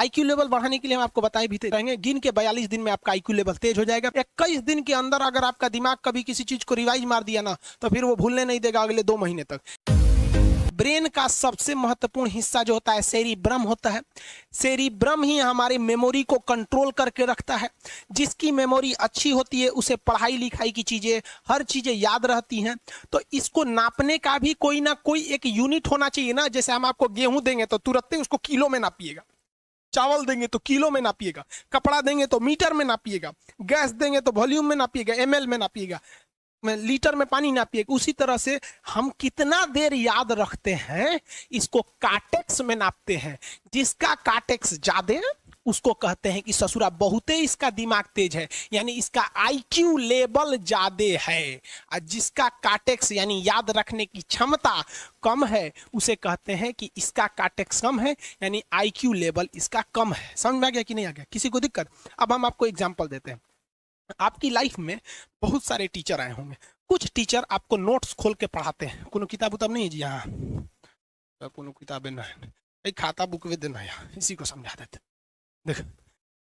IQ level बढ़ाने के लिए हम आपको बताए भी रहेंगे, गिन के 42 दिन में आपका आईक्यू लेवल तेज हो जाएगा। 21 दिन के अंदर अगर आपका दिमाग कभी किसी चीज को रिवाइज मार दिया ना, तो फिर वो भूलने नहीं देगा अगले 2 महीने तक। ब्रेन का सबसे महत्वपूर्ण हिस्सा जो होता है सेरिब्रम होता है। सेरिब्रम ही हमारी मेमोरी को कंट्रोल करके रखता है। जिसकी मेमोरी अच्छी होती है उसे पढ़ाई लिखाई की चीजें, हर चीजें याद रहती हैं। तो इसको नापने का भी कोई ना कोई एक यूनिट होना चाहिए ना। जैसे हम आपको गेहूं देंगे तो तुरंत ही उसको किलो में नापिएगा, चावल देंगे तो किलो में नापिएगा, कपड़ा देंगे तो मीटर में नापिएगा, गैस देंगे तो वॉल्यूम में नापिएगा, एमएल में नापिएगा, लीटर में पानी नापिएगा। उसी तरह से हम कितना देर याद रखते हैं इसको काटेक्स में नापते हैं। जिसका काटेक्स ज्यादा है उसको कहते हैं कि ससुरा बहुते इसका दिमाग तेज है, यानी इसका आईक्यू लेवल ज्यादा है। और जिसका काटेक्स यानी याद रखने की क्षमता कम है उसे कहते हैं कि इसका काटेक्स कम है, यानी आईक्यू लेवल इसका कम है। समझ में आ गया कि नहीं आ गया? किसी को दिक्कत? अब हम आपको एग्जाम्पल देते हैं। आपकी लाइफ में बहुत सारे टीचर आए होंगे। कुछ टीचर आपको नोट्स खोल के पढ़ाते हैं। कोनो किताब उताब नहीं है जी? हाँ, कोनो किताबें ना है, खाता बुक वे देना यहाँ, इसी को समझा देते। देख,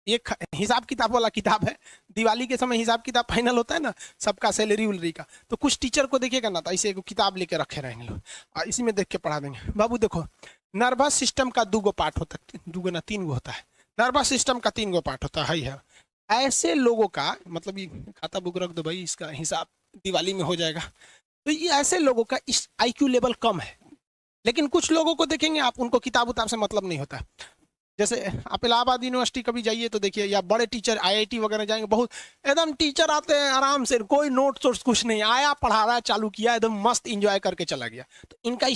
ये हिसाब किताब वाला किताब है। दिवाली के समय हिसाब किताब फाइनल होता है ना, सबका सैलरी उलरी का। तो कुछ टीचर को देखिएगा ना, तो ऐसे एक किताब लेके रखे रहेंगे लोग और इसी में देख के पढ़ा देंगे। बाबू देखो, नर्वस सिस्टम का 2 पार्ट होता है, 2 ना 3 होता है। नर्वस सिस्टम का 3 पार्ट होता है। ऐसे लोगों का मतलब, ये खाता बुक रख दो भाई, इसका हिसाब दिवाली में हो जाएगा। तो ये ऐसे लोगों का इस आईक्यू लेवल कम है। लेकिन कुछ लोगों को देखेंगे आप, उनको किताब उताब से मतलब नहीं होता। जैसे आप इलाहाबाद यूनिवर्सिटी कभी जाइए तो देखिए, या बड़े टीचर आईआईटी वगैरह जाएंगे, बहुत एकदम टीचर आते हैं आराम से, कोई नोट सोर्स कुछ नहीं, आया पढ़ा रहा है, चालू किया, एकदम मस्त इंजॉय करके चला गया। तो इनका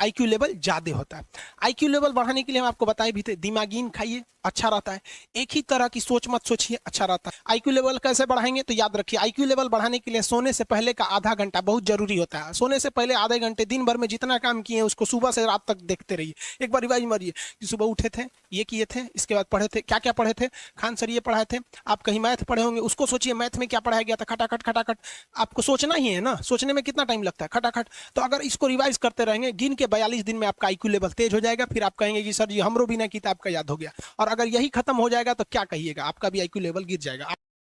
आईक्यू लेवल ज्यादा होता है। आईक्यू लेवल बढ़ाने के लिए हम आपको बताए भी थे, दिमागीन खाइए, अच्छा रहता है। एक ही तरह की सोच मत सोचिए, अच्छा रहता है। आईक्यू लेवल कैसे बढ़ाएंगे? तो याद रखिए, आईक्यू लेवल बढ़ाने के लिए सोने से पहले का आधा घंटा बहुत जरूरी होता है। सोने से पहले आधे घंटे दिन भर में जितना काम किए उसको सुबह से रात तक देखते रहिए। एक बार रिवाइज मारिए कि सुबह उठे थे, ये किए थे, इसके बाद पढ़े थे, क्या क्या पढ़े थे, खान सर ये पढ़ाए थे। आप कहीं मैथ पढ़े होंगे, उसको सोचिए मैथ में क्या पढ़ाया गया था, खटाखट खटाखट। आपको सोचना ही है ना, सोचने में कितना टाइम लगता है, खटाखट। तो अगर इसको रिवाइज करते रहेंगे, गिन के 42 दिन में आपका आईक्यू लेवल तेज हो जाएगा। फिर आप कहेंगे कि सर जी हमरो बिना किताब का याद हो गया। और अगर यही खत्म हो जाएगा तो क्या कहिएगा, आपका भी आईक्यू लेवल गिर जाएगा।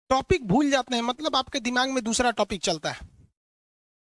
टॉपिक भूल जाते हैं, मतलब आपके दिमाग में दूसरा टॉपिक चलता है।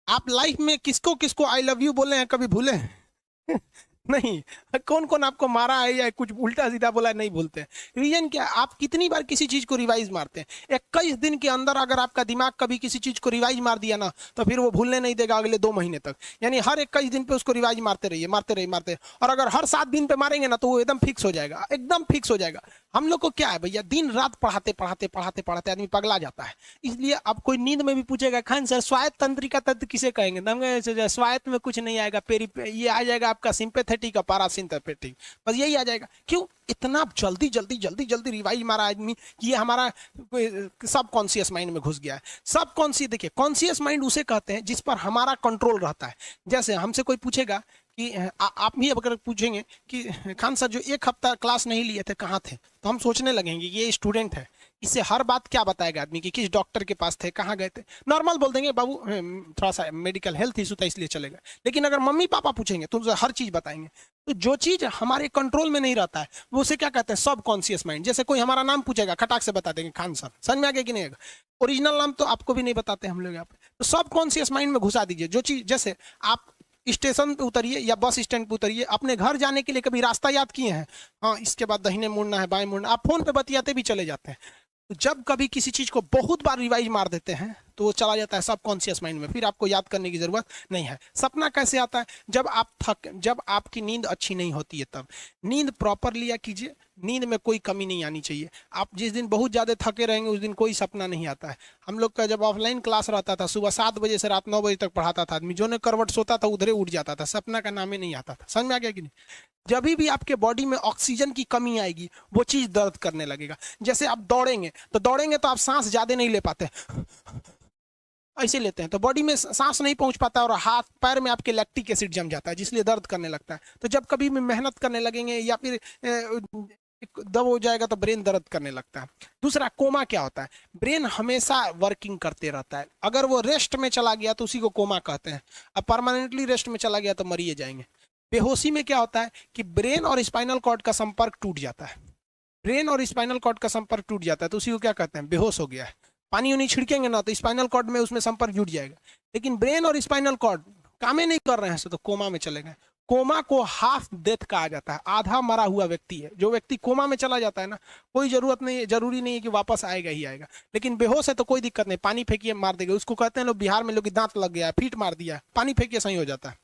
आप लाइफ में किसको किसको आई लव यू बोले हैं, कभी भूले हैं? नहीं। कौन कौन आपको मारा है या कुछ उल्टा सीधा बोला है, नहीं भूलते। रीजन क्या? आप कितनी बार किसी चीज को रिवाइज मारते हैं। 21 दिन के अंदर अगर आपका दिमाग कभी किसी चीज को रिवाइज मार दिया ना, तो फिर वो भूलने नहीं देगा अगले 2 महीने तक। यानी हर 21 दिन पे उसको रिवाइज मारते रहिए, मारते रहिए, मारते। और अगर हर 7 दिन पे मारेंगे ना, तो वो एकदम फिक्स हो जाएगा, एकदम फिक्स हो जाएगा। हम लोग को क्या है भैया, दिन रात पढ़ाते पढ़ाते पढ़ाते पढ़ाते आदमी पगला जाता है। इसलिए अब कोई नींद में भी पूछेगा, खान सर स्वायत्त तंत्रिका तंत्र किसे कहेंगे? स्वायत्त में कुछ नहीं आएगा, ये आ जाएगा आपका सिंपैथेटिक और पैरासिम्पैथेटिक, बस यही आ जाएगा। क्यों इतना जल्दी जल्दी जल्दी जल्दी रिवाइज मारा आदमी कि ये हमारा सब कॉन्शियस माइंड में घुस गया है। सब कॉन्शियस, देखिए कॉन्शियस माइंड उसे कहते हैं जिस पर हमारा कंट्रोल रहता है। जैसे हमसे कोई पूछेगा कि आप भी अगर पूछेंगे कि खान सर जो 1 हफ्ता क्लास नहीं लिए थे कहाँ थे, तो हम सोचने लगेंगे ये स्टूडेंट है, इससे हर बात क्या बताएगा आदमी कि किस डॉक्टर के पास थे, कहाँ गए थे। नॉर्मल बोल देंगे बाबू थोड़ा सा मेडिकल हेल्थ इशू था इसलिए चले गए। लेकिन अगर मम्मी पापा पूछेंगे तो हर चीज बताएंगे। तो जो चीज हमारे कंट्रोल में नहीं रहता है वो उसे क्या कहते हैं, सब कॉन्शियस माइंड। जैसे कोई हमारा नाम पूछेगा, खटाक से बता देंगे खान सर, समझ में आ गया कि नहीं? ओरिजिनल नाम तो आपको भी नहीं बताते हम लोग यहाँ पे। तो सब कॉन्शियस माइंड में घुसा दीजिए जो चीज। जैसे आप स्टेशन पे उतरिए या बस स्टैंड पे उतरिए, अपने घर जाने के लिए कभी रास्ता याद किए हैं? हाँ, इसके बाद दाहिने मुड़ना है, बाएं मुड़ना। आप फोन पे बतियाते भी चले जाते हैं। तो जब कभी किसी चीज को बहुत बार रिवाइज मार देते हैं तो वो चला जाता है सब कॉन्शियस माइंड में, फिर आपको याद करने की जरूरत नहीं है। सपना कैसे आता है? जब आपकी नींद अच्छी नहीं होती है तब। नींद प्रॉपर लिया कीजिए, नींद में कोई कमी नहीं आनी चाहिए। आप जिस दिन बहुत ज्यादा थके रहेंगे उस दिन कोई सपना नहीं आता है। हम लोग का जब ऑफलाइन क्लास रहता था, सुबह 7 बजे से रात 9 बजे तक पढ़ाता था आदमी, जो ने करवट सोता था उधरे उठ जाता था, सपना का नाम ही नहीं आता था। समझ में आ गया कि नहीं? जब भी आपके बॉडी में ऑक्सीजन की कमी आएगी वो चीज दर्द करने लगेगा। जैसे आप दौड़ेंगे तो आप सांस ज्यादा नहीं ले पाते, ऐसे लेते हैं तो बॉडी में सांस नहीं पहुंच पाता और हाथ पैर में आपके लैक्टिक एसिड जम जाता है, जिसलिए दर्द करने लगता है। तो जब कभी भी मेहनत करने लगेंगे या फिर दब हो जाएगा तो ब्रेन दर्द करने लगता है। दूसरा, कोमा क्या होता है? ब्रेन हमेशा वर्किंग करते रहता है। अगर वो रेस्ट में चला गया तो उसी को कोमा कहते हैं। अब परमानेंटली रेस्ट में चला गया तो मरिए जाएंगे। बेहोशी में क्या होता है कि ब्रेन और स्पाइनल कॉर्ड का संपर्क टूट जाता है। ब्रेन और स्पाइनल कॉर्ड का संपर्क टूट जाता है तो उसी को क्या कहते हैं, बेहोश हो गया है। पानी उनी छिड़केंगे ना तो स्पाइनल कॉर्ड में उसमें संपर्क जुट जाएगा। लेकिन ब्रेन और स्पाइनल कॉर्ड काम ही नहीं कर रहे हैं तो कोमा में चले गए। कोमा को हाफ डेथ कहा जाता है, आधा मरा हुआ व्यक्ति है। जो व्यक्ति कोमा में चला जाता है ना, कोई जरूरी नहीं है कि वापस आएगा ही आएगा। लेकिन बेहोश है तो कोई दिक्कत नहीं, पानी फेंकिए मार देगा। उसको कहते हैं लोग बिहार में, लोग दांत लग गया, फीट मार दिया, पानी फेंकिए सही हो जाता है।